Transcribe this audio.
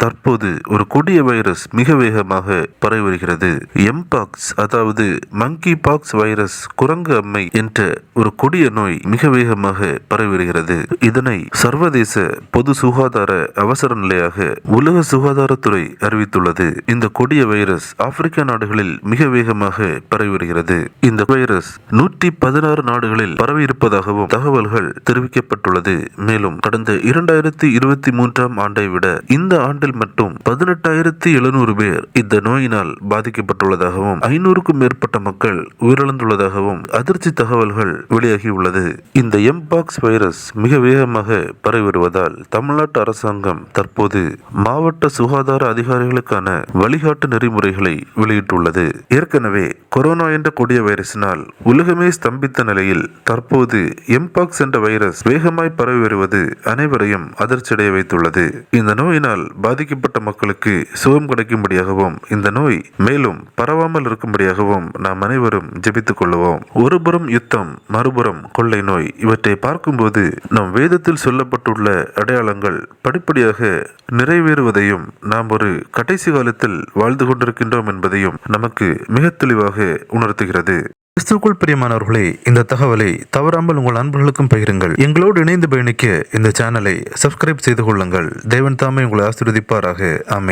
தற்போது ஒரு கொடிய வைரஸ் மிக வேகமாக பரவி வருகிறது. எம்பாக்ஸ் அதாவது மங்கி பாக்ஸ் வைரஸ், குரங்கு அம்மை என்ற ஒரு கொடிய நோய் மிக வேகமாக பரவி வருகிறது. இதனை சர்வதேச பொது சுகாதார அவசர நிலையாக உலக சுகாதாரத்துறை அறிவித்துள்ளது. இந்த கொடிய வைரஸ் ஆப்பிரிக்கா நாடுகளில் மிக வேகமாக பரவி வருகிறது. இந்த வைரஸ் 116 நாடுகளில் பரவி இருப்பதாகவும் தகவல்கள் தெரிவிக்கப்பட்டுள்ளது. மேலும் கடந்த 2023 ஆண்டை விட இந்த ஆண்டில் மட்டும் 18,700 பேர் இந்த நோயினால் பாதிக்கப்பட்டுள்ளதாகவும் 500க்கும் மேற்பட்ட மக்கள் உயிரிழந்துள்ளதாகவும் அதிர்ச்சி தகவல்கள் வெளியாகியுள்ளது. இந்த எம்பாக்ஸ் வைரஸ் மிக வேகமாக பரவி வருவதால் தமிழ்நாட்டு அரசாங்கம் தற்போது மாவட்ட சுகாதார அதிகாரிகளுக்கான வழிகாட்டு நெறிமுறைகளை வெளியிட்டுள்ளது. ஏற்கனவே கொரோனா என்ற கொடிய வைரஸினால் உலகமே ஸ்தம்பித்த நிலையில் தற்போது எம்பாக்ஸ் என்ற வைரஸ் வேகமாய் பரவி வருவது அனைவரையும் அதிர்ச்சியடைய வைத்துள்ளது. இந்த நோயினால் பாதிக்கப்பட்ட மக்களுக்கு சுகம் கிடைக்கும்படியாகவும் இந்த நோய் மேலும் பரவாமல் இருக்கும்படியாகவும் நாம் அனைவரும் ஜெபித்துக் கொள்வோம். ஒருபுறம் யுத்தம், மறுபுறம் கொள்ளை நோய். இவற்றை பார்க்கும்போது நம் வேதத்தில் சொல்லப்பட்டுள்ள அடையாளங்கள் படிப்படியாக நிறைவேறுவதையும் நாம் ஒரு கடைசி காலத்தில் வாழ்ந்து கொண்டிருக்கின்றோம் என்பதையும் நமக்கு மிக தெளிவாக உணர்த்துகிறது. கிறிஸ்துவுக்குள் பிரியமானவர்களே, இந்த தகவலை தவறாமல் உங்கள் நண்பர்களுக்கும் பகிருங்கள். எங்களோடு இணைந்து பயணிக்க இந்த சேனலை சப்ஸ்கிரைப் செய்து கொள்ளுங்கள். தேவன் தாமே உங்களை ஆசீர்வதிப்பாராக. ஆமென்.